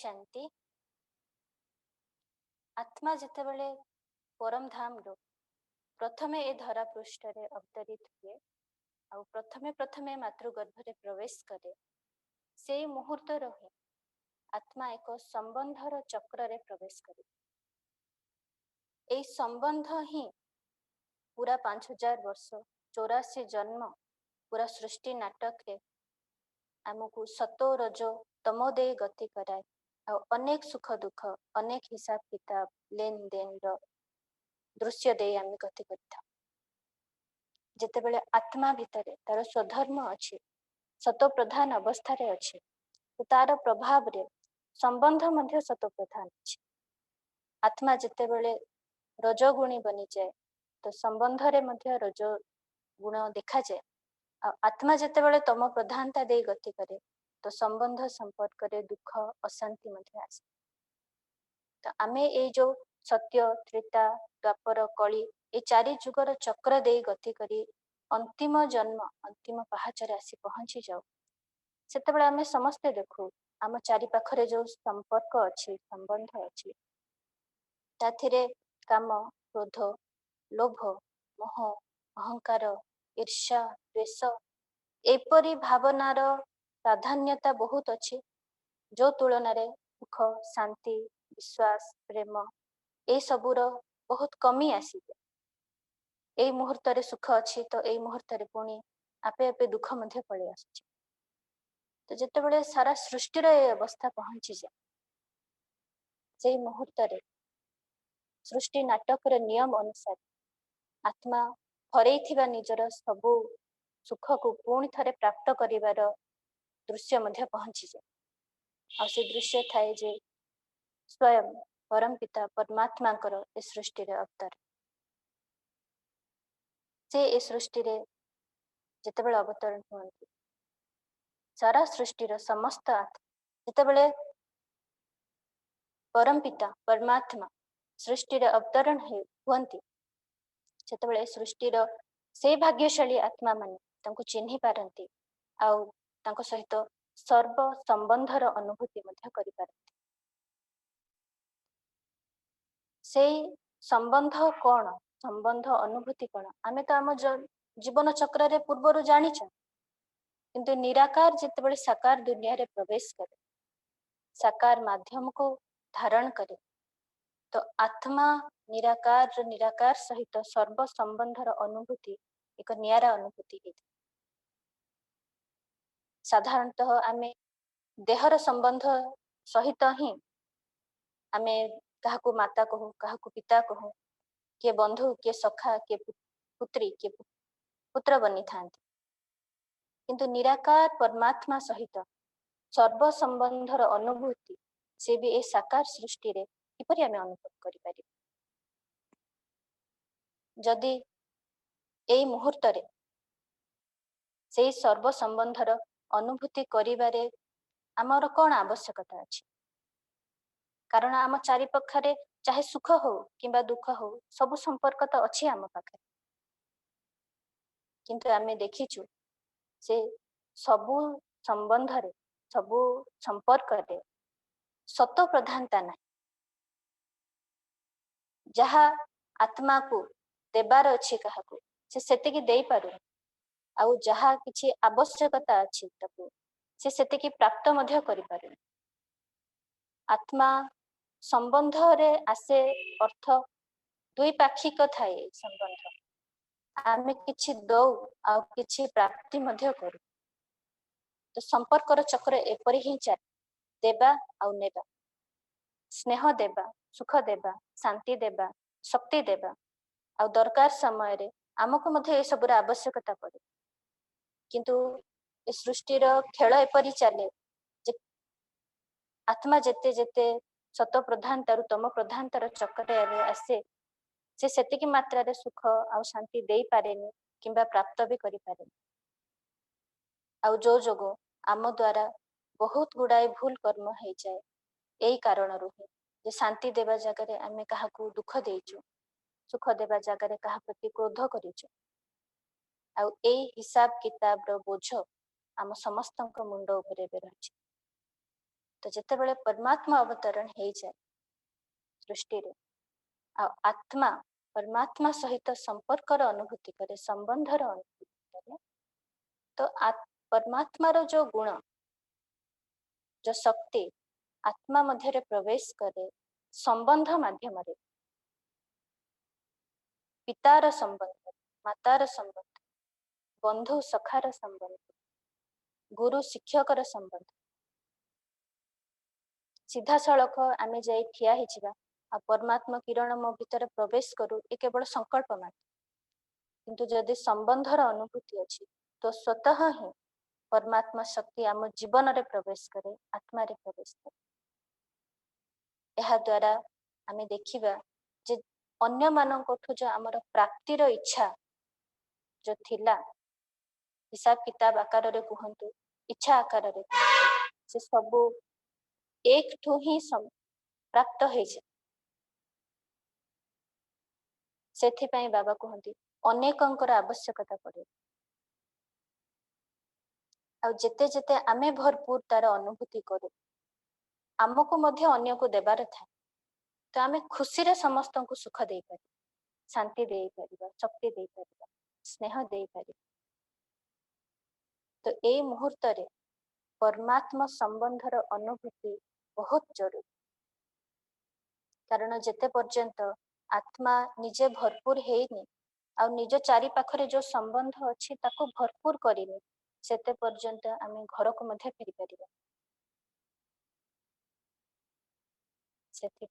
शांति। आत्मा जितेबले परम धाम रो प्रथमे ए धरा पृष्ठ रे अवतरित हुए आउ प्रथमे प्रथमे मातृगर्भ रे प्रवेश करे से मुहूर्त रही आत्मा एक संबंधर चक्र रे प्रवेश करे। ए संबंध ही पूरा 5000 वर्ष 84 जन्म पूरा सृष्टि नाटक रे आमको सतो रजो तमो दे गति कराए आ अनेक सुख दुख अनेक हिसाब किताब लेन देन रो दृश्य दे आम गति करता। जितेबले आत्मा भितर तार स्वधर्म अच्छी सतो प्रधान अवस्था रे अच्छी तो तार प्रभाव रे संबंध मध्य सतो प्रधान अच्छी। आत्मा जितेबले रजोगुणी बनी जाए तो संबंध रे मध्य रजो गुण देखा जाए। आत्मा जितेबले तम प्रधानता दे गति करे तो संबंध संपर्क रे दुख अशांति मध्य आसे। तो आमे ए जो सत्य त्रेता द्वापर कली ए चारि जुगर चक्र दे गति करी अंतिम जन्म अंतिम पहाचरे आसी पहुंची जाऊ सेतेबेले आमे समस्ते देखू आम चारि पाखरे जो संपर्क अच्छी संबंध अच्छी ताथिरे काम क्रोध लोभ मोह अहंकार ईर्ष्या द्वेष एपरी भावनार प्राधान्यता बहुत अच्छी जो तुलन रे सुख शांति विश्वास प्रेम ए सबूर बहुत कमी आसी। ए मुहूर्त रे सुख अच्छी तो ए मुहूर्त रे पुणी आपे आपे दुख मध्य पड़े आसुची। तो जितेबले सारा सृष्टिर ए अवस्था पहुंची जाए से मुहूर्त रे सृष्टि नाटक रे नियम अनुसार आत्मा हरैथिबा निजर सबु सुख को पुणी थरे प्राप्त करिवार दृश्य मध्य पहुंची जाए। आ से दृश्य थाए जे स्वयं परम पिता परमात्मा ए सृष्टि रे अवतार से ए सृष्टि रे जितेबले अवतरण हुअନ୍ତି सारा सृष्टिर समस्त आत्मा जितेबले परम पिता परमात्मा सृष्टि रे अवतरण हुअନ୍ତି सेतेबले सृष्टिर से भाग्यशाली आत्मा माने तांको चिन्हि पारନ୍ତି आउ तांको सहित सर्व संबंधर अनुभूति मध्य करि पारନ୍ତି। से संबंध कौन संबंध अनुभूति कौन आमे तो आम जीवन चक्र रे पूर्वर जानिछ किंतु निराकार जितेबले साकार दुनिया रे प्रवेश करे साकार माध्यम को धारण करे तो आत्मा निराकार सहित सर्व संबंधर अनुभूति एक नियारा अनुभूति है। साधारणतः आमे देहर संबंध सहित ही आमे काहाकू माता कहू काहाकू पिता कहू किए बंधु किए सखा किए पुत्री किए पुत्र बनी थांती किंतु निराकार परमात्मा सहित सर्व संबंधर अनुभूति से भी ए साकार सृष्टि रे किपरि आमे अनुभव करि पारि। जदि एई मुहूर्त रे से सर्व संबंधर अनुभूति करिबारे आमर कौन आवश्यकता अछि कारण आम चारि पक्षरे चाहे सुख हो किंबा दुख हो सब संपर्क तो अच्छी आम पाखे किंतु आमे देखिछु से सबु संबंध रे सबु संपर्क रे सत प्रधानता ना जहा आत्मा को देबार अच्छी काहाकू से सेतिकी देई पारु आउ जहा किछि आवश्यकता अछि ताकू से सेतिकी प्राप्त मध्य करि पारु। आत्मा संबंध रे आसे अर्थ दुई पाक्षिक थाए संबंध आमे किछि दौ आ किछि प्राप्ति मध्य करू तो संपर्कर चक्र एपरि ही चले देबा आउ नेबा स्नेह देबा सुख देबा शांति देबा शक्ति देबा आ दरकार समय रे आमको मध्य ए सबुर आवश्यकता पड़े किंतु ए सृष्टिर खेल एपरि चले जे आत्मा जेते जेते सत प्रधान तारु तम प्रधान तार चक्र आसे से सेतिकी मात्रा रे सुख आ शांति देई पारेनी किंबा प्राप्त भी करि पारेनी आउ जो जोगो आम द्वारा बहुत गुड़ाए भूल कर्म हो जाए यही कारण रुहे जे शांति देवा जगह आमे काहाकू दुख देइछु सुख देवा जगह कहा प्रति क्रोध करिछु आउ एई हिसाब किताब रो बोझ आम समस्तक मुंड उपरे रही। तो जेतेबेले परमात्मा अवतरण हो जाए सृष्टि रे आ आत्मा परमात्मा सहित संपर्कर अनुभूति करे संबंधर अनुभूति करे तो परमात्मार जो गुण जो शक्ति आत्मा मध्य प्रवेश करे संबंध माध्यम पितार संबंध मातार संबंध बंधु सखार संबंध गुरु शिक्षकर संबंध सीधा सड़क आमे जाई ठिया हिजिबा आ परमात्मा किरण मो भीतर प्रवेश करू ए केवल संकल्प मात्र किंतु जदि संबंधर अनुभूति अछि तो स्वतः ही परमात्मा शक्ति आम जीवन रे प्रवेश करे आत्मा रे प्रवेश करे एहा द्वारा आमे देखिबा जे अन्य मानकठु जो आमर प्राप्तिर इच्छा जो थिला हिसाब किताब आकार रे कहंतु इच्छा आकार रे से सब एक ठू ही प्राप्त हो से बाबा कहती अनेकंकर आवश्यकता पड़े आ जेते जेते आमे भरपूर तार अनुभूति करू आमको मध्य अन्य को देबार था तो आमे खुशी रे समस्त को सुख दे पार शांति दे पार शक्ति दे पार स्नेह दे पार तो ए मुहूर्त रे परमात्मा संबंधर अनुभूति बहुत जरूरी कारण जेते पर्यंत आत्मा निजे भरपूर हेनी आ निज चारि पाखरे जो संबंध अछि ताको भरपूर करिनी सेते पर्यंत आमे घर को मध्य फेरी परिबा सेति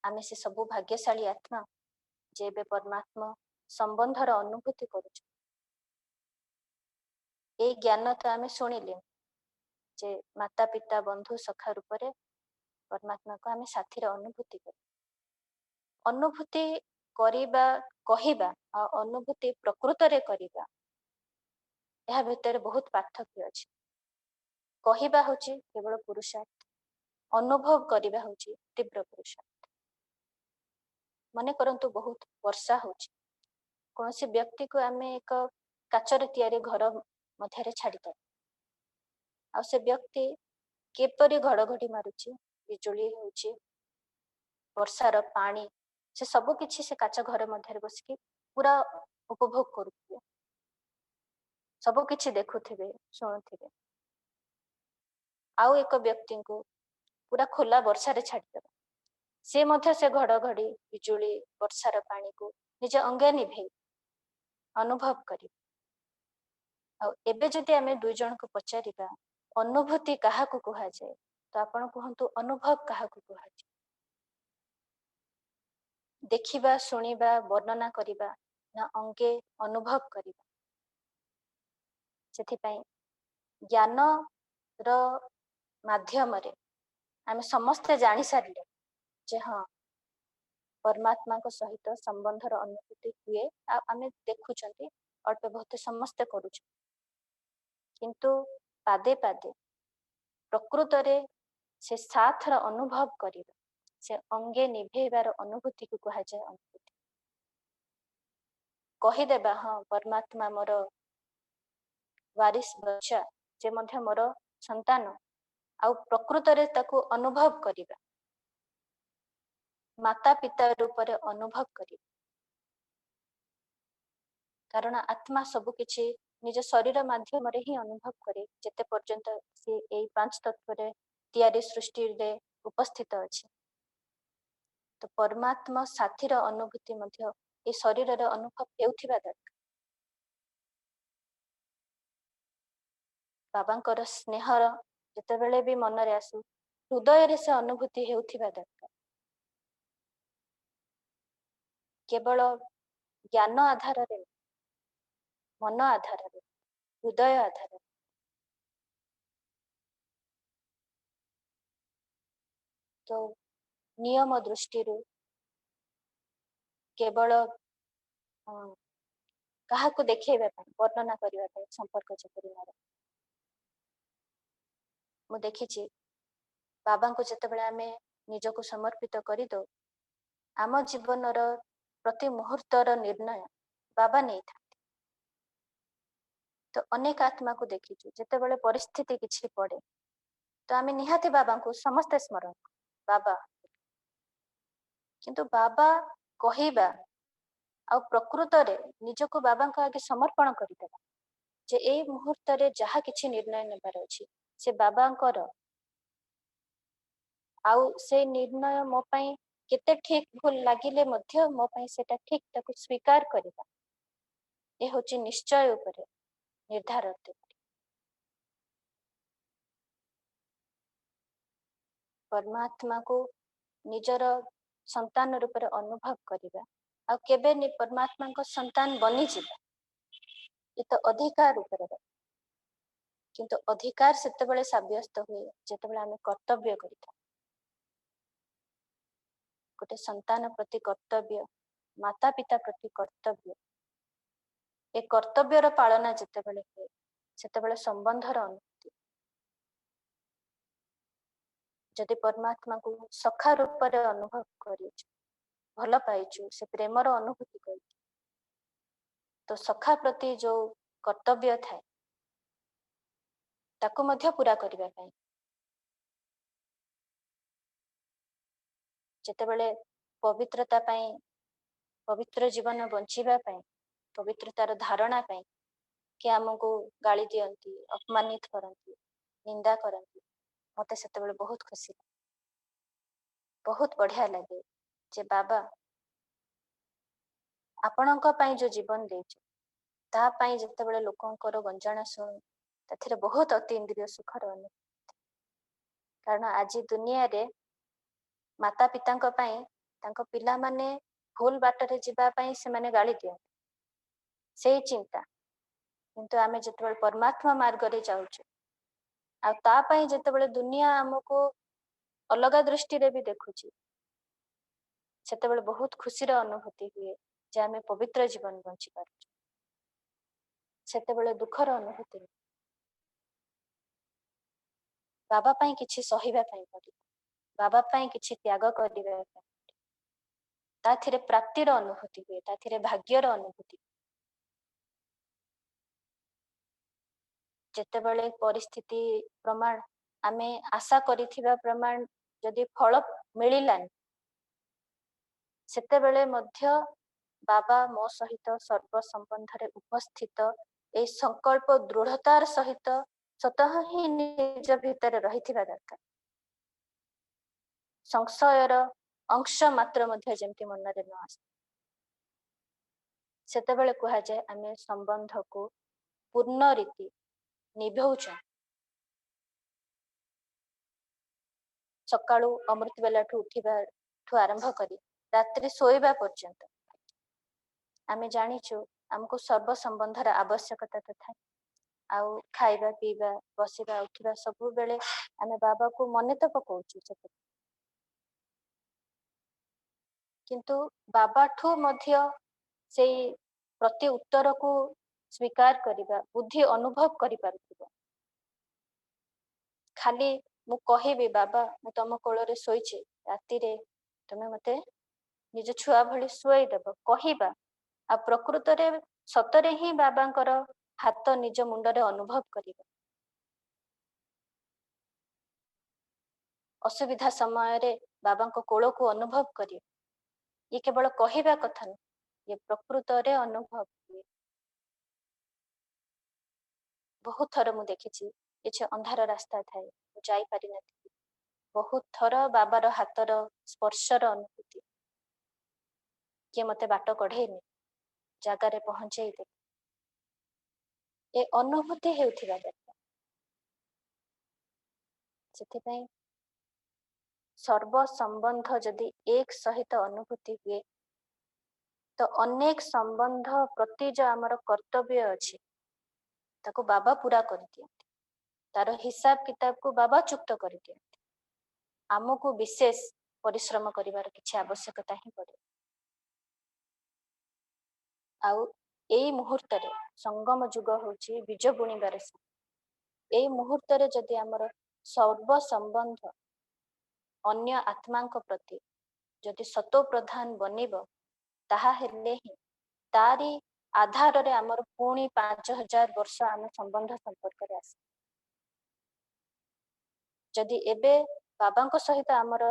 आमे से सबु भाग्यशाली आत्मा जेबे परमात्मा संबंधर अनुभूति करूछ ए ज्ञान तो आमे सुनिले जे माता पिता बंधु सखा रूप रे परमात्मा को आमे साथी रे अनुभूति कर अनुभूति करिबा कहिबा आ अनुभूति प्रकृत रे करिबा एहा भितर बहुत पार्थक्य अछि कहिबा होची केवल पुरुषार्थ अनुभव करिबा होची तीव्र पुरुषार्थ मने करंतु बहुत वर्षा होची कौन से व्यक्ति को आमे एक काचर तैयारी घर मध्य छाड़ी आ से व्यक्ति केपरि घड़घड़ी मारुची बिजुली होची वर्षार पानी से सब किछि से काच घर मध्य बसिकी पूरा उपभोग करुथिबे सब किछि देखुथिबे शुणुथिबे आउ एक व्यक्ति को पूरा खोला वर्षा रे छाड़ी से मध्य से घड़घड़ी बिजुली वर्षार पानी को निज अंगे निभे अनुभव करी आ एबे जदि आमे दुई जन को पचारिबा अनुभूति काहा को कहा जाए तो आपण कहंतु अनुभव काहा को कहा जाए देखिबा सुनिबा वर्णना करिबा ना अंगे अनुभव करिबा सेथि पई ज्ञान रो माध्यम रे आमे समस्त जानि सारिले जे हाँ परमात्मा को सहित संबंधर अनुभूति हुए आमे देखुचंती अल्प बहुत समस्त करूछ किंतु पादे पादे प्रकृत रे से साथ र अनुभव करिबा से अंगे निभेबार अनुभूति को कहा जाए अनुभूति कहिदेबा हाँ परमात्मा मोर वारिस बच्चा जे मध्य मोर संतान आ प्रकृत रे ताको अनुभव करिबा माता पिता रूप रे अनुभव करिबा कारण आत्मा सब किछि निज शरीर माध्यम रे ही अनुभव करे जेते पर्यंत से एई पांच तत्व रे तैयारी सृष्टि रे उपस्थित अछि तो परमात्मा साथीर अनुभूति मध्य ए शरीर रे अनुभव हेउथिबा दरकार बाबांकर स्नेहर जेतेबेले भी मन रे आसु हृदय रे से अनुभूति हेउथिबा दरकार केवल ज्ञान आधार रे मन आधार रे हृदय आधार तो नियम दृष्टि केवल काहाको देखैबा वर्णना करबा संपर्क जेपरि मोर मु देखिछि बाबा को जेतेबेले आमे निजको समर्पित करि दो आम जीवन रो प्रति मुहूर्तर निर्णय बाबा नहीं था तो अनेक आत्मा को देखिछु जेतेबेले परिस्थिति किछि पड़े तो आम निहाती बाबा को समस्ते स्मरण बाबा, किंतु बाबा कहवा आ प्रकृत रे निजको बाबा आगे समर्पण करदेवा जे ए मुहूर्त रे जहा किछि निर्णय नेबार अछि से बाबांकर आउ से निर्णय मो पई केते ठीक भूल लागिले मध्य मो पई सेटा ठीक ताको स्वीकार करबा ए होची निश्चय उपरे निर्धारित। परमात्मा को निजर संतान रूप में अनुभव करबा आ केबे नि परमात्मा को संतान बनी जिबा ये तो अधिकार ऊपर किंतु अधिकार सेते बेले साब्यस्त हुए जेते बेले आमे कर्तव्य करिता। गोटे संतान प्रति कर्तव्य, माता पिता प्रति कर्तव्य, ए कर्तव्यर पालना जेते बेले हुए सेते बेले संबंधर अनुभूति। जदि परमात्मा को सखा रूप में अनुभव करिछु भल पाइछु से प्रेमर अनुभूति करिछु तो सखा प्रति जो कर्तव्य थाए ताको मध्य पूरा करिबा पई जेते बेले पवित्रता पई पवित्र जीवन बंचिबा पई पवित्रतार धारणा पई कि हमको गाली दियंती अपमानित करंती निंदा करंती मते सेते बेले बहुत खुशी बहुत बढ़िया लगे जे बाबा आपणक पई जो जीवन देछ ता पई जेते बेले लोकंकर गंजाना सुन तथिरे बहुत अति इंद्रिय सुखर अनुभूति। कारण आज दुनिया रे माता पिता पिला माने भूल बाटरे जीवा पई से माने गाली दियंती से चिंता किंतु आमे जेते परमात्मा मार्ग रे जाउछु आ ता पई जेते दुनिया हमको अलग दृष्टि रे भी देखुची सेते बेले बहुत खुशी रो अनुभूति हुए जे आमे पवित्र जीवन बंची पारछु सेते बेले दुखर अनुभूति बाबा पई किछि सहिबा पई पड़ी बाबा पई किछि त्याग करिबा पई ता थिरे प्राप्तिर अनुभूति हुए ता थिरे भाग्यर अनुभूति जेतेबेले परिस्थिति प्रमाण आमे आशा करिथिबा प्रमाण जदि फल मिलिलान सेतेबेले मध्य बाबा मो सहित सर्व संबंध रे उपस्थित ए संकल्प दृढ़तार सहित स्वतः ही निज भीतर रहिथिबा दरकार संशयर अंश मात्र मध्य जेमति मन रे न आस सेतेबेले कुहा जाय आमे संबंध को पूर्ण रीति निभौछ सकाळू अमृत बेला ठू उठिबा ठू आरंभ करी रात्रि सोइबा पर्यंत आमे जानिछु हमको सर्व संबंधर आवश्यकता तथा आउ खाइबा पीबा बसिबा उठिबा सब बेले आमे बाबा को मने तो पकाउछु किंतु बाबा ठू मध्य से प्रति उत्तर को स्वीकार करिबा बुद्धि अनुभव करि पारुथिबा खाली मु कहिबी बाबा मु तम कोଳରେ ଶୋଇଛି ରାତିରେ ତମେ ମତେ निज छुआ भली शुआई देव कहिबा आ प्रकृतरे सतरे ही बाबांकर हाथ निज मुंडरे अनुभव करिबा असुविधा समय रे बाबांको कोळ को अनुभव करिबा ये केवल कहिबा कथा न ये प्रकृतरे अनुभव हुए बहुत थर मु देखिछि किछि अंधार रास्ता थाए मु जाई पारि नथि बहुत थर बाबार हातर स्पर्शर अनुभूति किए मते बाट कढेनी जगार पहुंचे दे ए अनुभूति हेउथिबा दरकार सेथिपई सर्व संबंध जदि एक सहित अनुभूति हुए तो अनेक संबंध प्रति जो आमर कर्तव्य अछि ताको बाबा पूरा कर दियंती तार हिसाब किताब को बाबा चुक्त कर दियंती आमको विशेष परिश्रम करिवार किछि आवश्यकता ही पड़े आउ एई मुहूर्त रे संगम जुग होची बीज बुणीबार एई मुहूर्त रे जदि आमर सर्व संबंध अन्य आत्मांक प्रति जदि सतो प्रधान बनिब ताहा हेले ही तारी आधार रे आमर पुणी 5000 वर्ष आम संबंध संपर्क रे आस जदि एबे बाबांको सहित आमर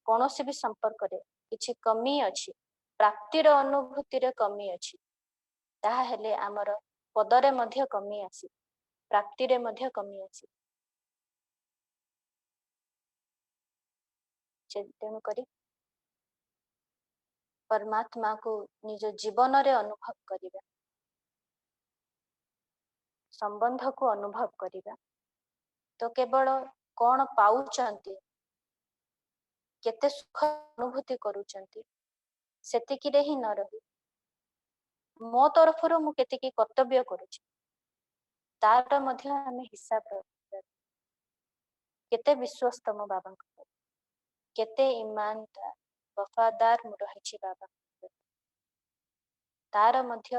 कौनसी भी संपर्क रे किछि कमी अछि, प्राप्तिर अनुभूति रे कमी अछि, ताहा हेले आमर पदरे मध्य कमी आसी, प्राप्ति रे मध्य कमी आसी। तेणु करी परमात्मा को निज जीवन रे अनुभव करिबा, संबंध को अनुभव करिबा, तो केवल कौन पाउचंती, केते सुख अनुभूति करूचंती, सेतिकी रे ही न रही मो तरफरु मु केतिकी कर्तव्य करूची, तार मध्य हमें हिसाब रखिबा, केते विश्वस्त मो बाबा को, केते ईमानदार वफादार मु रहिछि बाबा, तार मध्य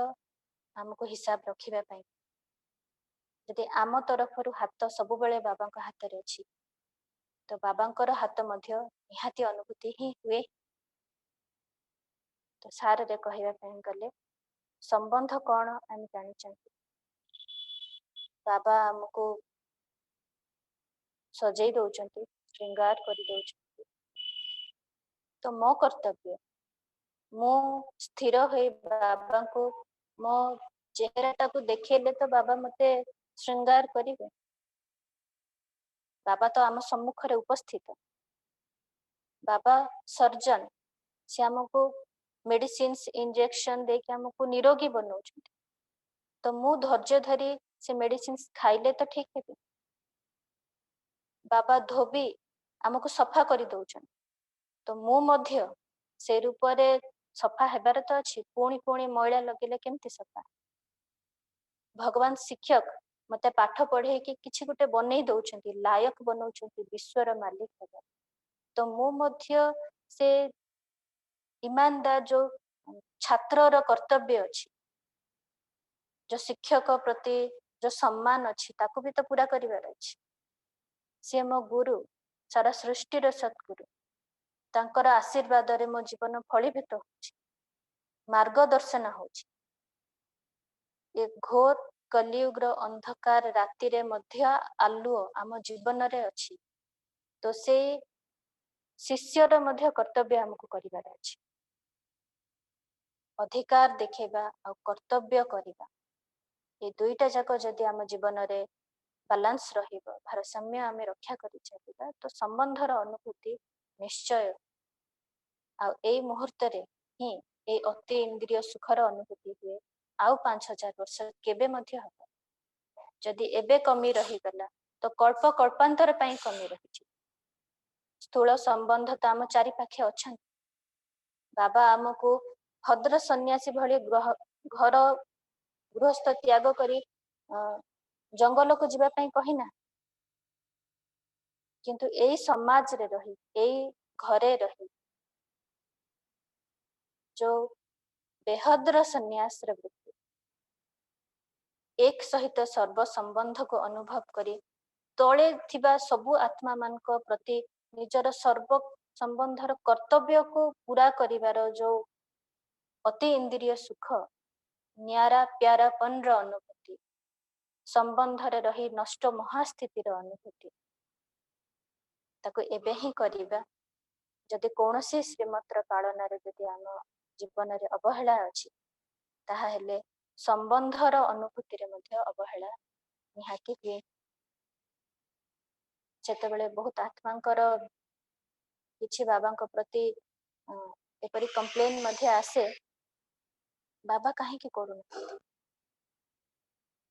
हमको हिसाब रखिबा पई, यदि आम तरफरु हाथ सब बेले बाबा को हाथ रे अछि, तो बाबांकर हाथ मध्य निहाती अनुभूति ही हुए। तो सार रे कहबा पई गले संबंध कौन आम जानी, बाबा हमको सजई दौचंती, श्रृंगार कर दौचंती, तो मो कर्तव्य मो स्थिर होई बाबा को मो चेहराटा को देखेले तो बाबा मते श्रृंगार करिवे। बाबा तो आम सम्मुख रे उपस्थित, बाबा सर्जन, से हमको मेडिसिन इंजेक्शन दे के हमको निरोगी बनाउछंती, तो मु धैर्य धरी से मेडिसिन खाइले तो ठीक है। बाबा धोबी हमको सफा कर दौचन, तो मु मध्य से रूप रे सफा हेबार तो अछि, पुणी पुणी मैला लगिले केमती सफा। भगवान शिक्षक मते पाठ पढ़े कि किछि गुटे बनै दौचंती, लायक बनाउछंती विश्वर मालिक हेबा, तो मु मध्य से ईमानदार जो छात्र रो कर्तव्य अछि, जो शिक्षक प्रति जो सम्मान अछि, ताको भी तो पूरा करिवार अछि। से मो गुरु, सारा सृष्टि रो सद्गुरु, तांकर आशीर्वाद रे मो जीवन फलीभूत होछि, मार्गदर्शन होछि। ये घोर कलियुग रो अंधकार राति रे मध्य आलुओ आम जीवन रे अछि, तो से शिष्य रो मध्य कर्तव्य हमको करिवार अछि। अधिकार देखेबा और कर्तव्य करिबा, ये दुईटा जाक जदि आम जीवन रे बैलेंस रहिबो, भारसाम्य आमे रक्षा करि चलिबा, तो संबंधर अनुभूति निश्चय आ एई मुहूर्त रे ही ए अति इंद्रिय सुखर अनुभूति हुए, आउ 5000 वर्ष केबे मध्य हबो। जदि एबे कमी रही गला तो कल्प कल्पांतर पई कमी रहिछि। स्थूल संबंध तो आम चारि पाखे अछन, बाबा आमको भद्र सन्यासी भली घर गृहस्थ त्याग करी जंगल को जीवा पई कहिना, किंतु एई समाज रे रही, एई घरे रही जो बेहद्र सन्यास रे वृत्ति, एक सहित सर्व संबंध को अनुभव करी तले थिबा सबु आत्मा मान को प्रति निजर सर्व संबंधर कर्तव्य को पूरा करिवार जो अति इंद्रिय सुख, न्यारा प्यारा पन रो अनुभूति, संबंध रे रही नष्ट महास्थिति रो अनुभूति, ताको एबे ही करिबा। जदि कौनसी श्रीमत पालन रे जदि आम जीवन रे अवहेला अछि, ताहा हेले संबंधर अनुभूति रे मध्य अवहेला निहाती हुए। जेतेबेले बहुत आत्मांकर किछि बाबांक प्रति एपरी कंप्लेन मध्य आसे, बाबा काहे की करू,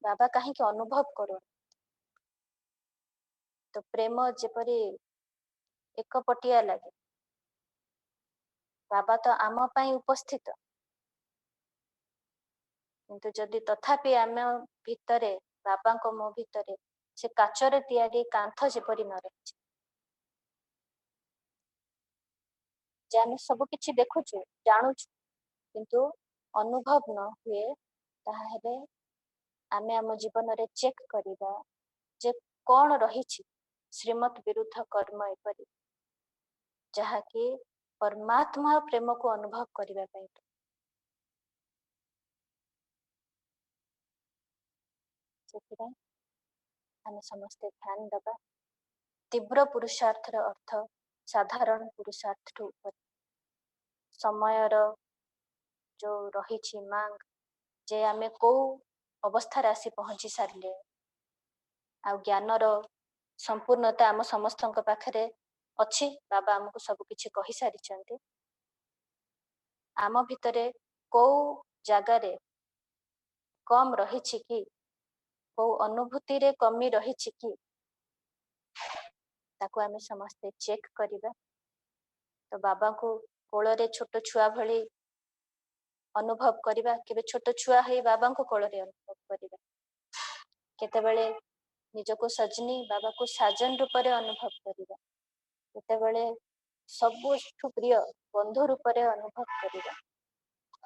बाबा काहे की अनुभव करू, तो प्रेम जेपरी एक पटिया लगे, बाबा तो आम पई उपस्थित, किंतु जदि तथापि आम भितरे बाबांको मो भितरे से काचरे तैयारी कांथ जेपरी न रहिछि, जे आम सब किछि देखुछु जानुछु किंतु अनुभव न हुए, ताहा हेले आमे आम जीवन रे चेक करिबा जे कौन रहिछि श्रीमत विरुद्ध कर्म एपरी, जहाँकि परमात्मा प्रेम को अनुभव करिबा पई। आमे समस्ते ध्यान दबा। तीव्र पुरुषार्थर अर्थ साधारण पुरुषार्थ ऊपर समयर जो रही मांग जे आमे को अवस्था आसी पहुंची सारे आ ज्ञानर संपूर्णता आम समस्त पाखरे अच्छी बाबा आमको सब किछि कहि सारी आम भितरे को जगार कम रही कि को अनुभूति रे कमी रही कि ताको आमे समस्ते चेक करिबा। तो बाबा को कोଳରେ छोट छुआ भली अनुभव करिबा केबे छोट छुआ है बाबा को कोଳରେ अनुभव करिबा केतेबेले निजको सजनी बाबा को साजन रूप में अनुभव करिबा केतेबेले सबुठु प्रिय बंधु रूप में अनुभव करिबा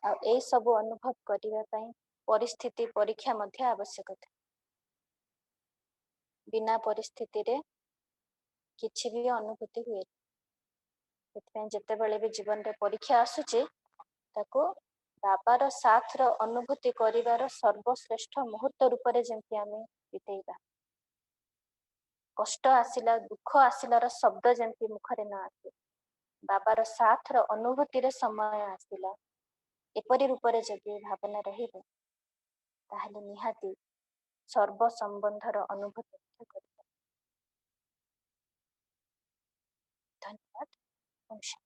आ ए सब अनुभव करिबा पई परिस्थिति परीक्षा मध्य आवश्यक था बिना परिस्थिति रे किछि भी अनुभूति हुए जितेबले भी जीवन रे परीक्षा आसुचे ताको बाबार साथ रो अनुभूति करिवार सर्वश्रेष्ठ मुहूर्त रूप में जेमति आमे बितेइबा कष्ट आसिला दुख आसिलार शब्द जेमति मुखरे न आसे बाबार साथ रो अनुभूति रे समय आसिला एपरि रूप में जदि भावना रहिबे ताहले निहाती सर्व संबंधर अनुभूति करिबा। धन्यवाद। नमस्कार।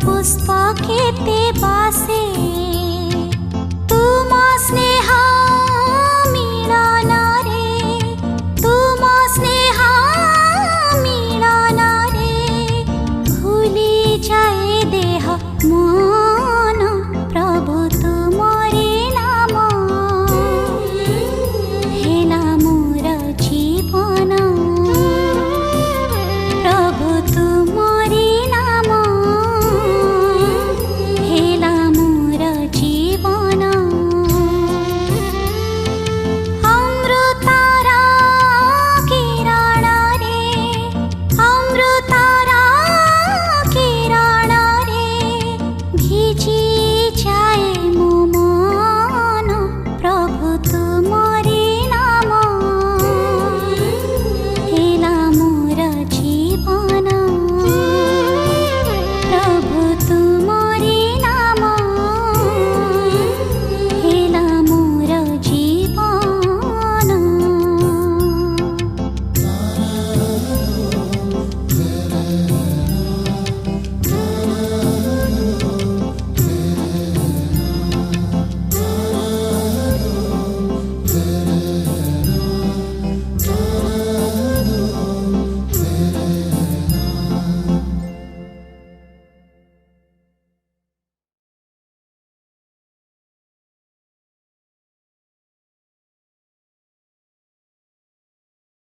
पुष्प केते बासे तुम स्नेह मिलन रे तुम स्नेह मिलन रे भूली जाए देह मोर